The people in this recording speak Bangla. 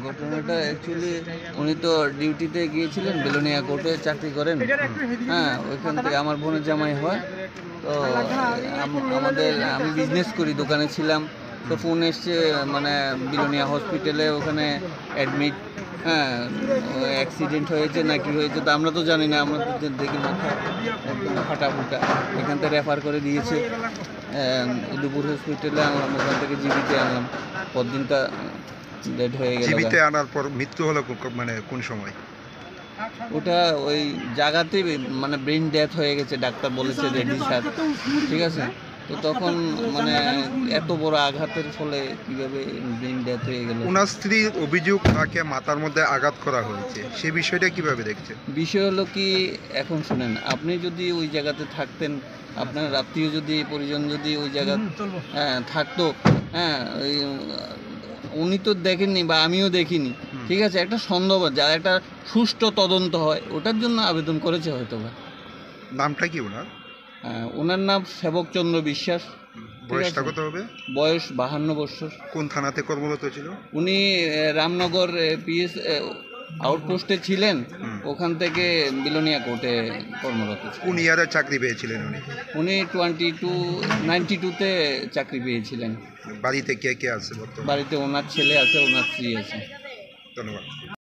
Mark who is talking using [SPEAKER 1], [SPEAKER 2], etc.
[SPEAKER 1] ঘটনাটা অ্যাকচুয়ালি উনি তো ডিউটিতে গিয়েছিলেন, বেলোনিয়া কোর্টে চাকরি করেন। হ্যাঁ, ওইখান থেকে আমার বোনের জামাই হয়। তো আমি বিজনেস করি, দোকানে ছিলাম। তো ফোন এসছে, মানে বেলোনিয়া হসপিটালে ওখানে অ্যাডমিট, হ্যাঁ অ্যাক্সিডেন্ট হয়েছে না কি হয়েছে তো আমরা তো জানি না। আমরা তো দেখি মাথা একদম ফাটাফুটা, এখান থেকে রেফার করে দিয়েছে দুপুর হসপিটালে আনলাম, ওখান থেকে জিবিতে আনলাম। পরদিনটা ডেড হয়ে গেল।
[SPEAKER 2] জীবিতে আনার পর মৃত্যু হলো মানে কোন সময়?
[SPEAKER 1] ওটা ওই জায়গাতেই মানে ব্রেন ডেথ হয়ে গেছে, ডাক্তার বলেছে রেডি স্যার, ঠিক আছে। তো তখন মানে এত বড় আঘাতের ফলে কিভাবে ব্রেন ডেথ হয়ে গেল।
[SPEAKER 2] ওনার স্ত্রীর অভিযোগ তাকে মাথার মধ্যে আঘাত করা হয়েছে, সেই বিষয়টা কিভাবে দেখছেন?
[SPEAKER 1] বিষয় হলো কি, এখন শুনেন, আপনি যদি ওই জায়গাতে থাকতেন, আপনার আত্মীয় যদি পরিজন যদি ওই জায়গা থাকতো, হ্যাঁ উনি তো দেখেননি বা আমিও দেখিনি, ঠিক আছে। একটা সন্দেহ, যা একটা সুষ্ঠু তদন্ত হয়, ওটার জন্য আবেদন করেছে হয়তো বা।
[SPEAKER 2] নামটা কি ওনার?
[SPEAKER 1] ওনার নাম সেবকচন্দ্র বিশ্বাস।
[SPEAKER 2] বয়সটা কত হবে?
[SPEAKER 1] বয়স 52 বছর।
[SPEAKER 2] কোন থানাতে কর্মরত ছিল
[SPEAKER 1] উনি? রামনগর পিএস আউটপোস্টে ছিলেন, ওখান থেকে বেলোনিয়া কোর্টে কর্মরত।
[SPEAKER 2] কোন ইয়ারে চাকরি পেয়েছিলেন উনি?
[SPEAKER 1] উনি 92-তে চাকরি পেয়েছিলেন।
[SPEAKER 2] বাড়িতে কে কে আছে?
[SPEAKER 1] বাড়িতে ওনার ছেলে আছে, ওনার স্ত্রী আছে।
[SPEAKER 2] ধন্যবাদ।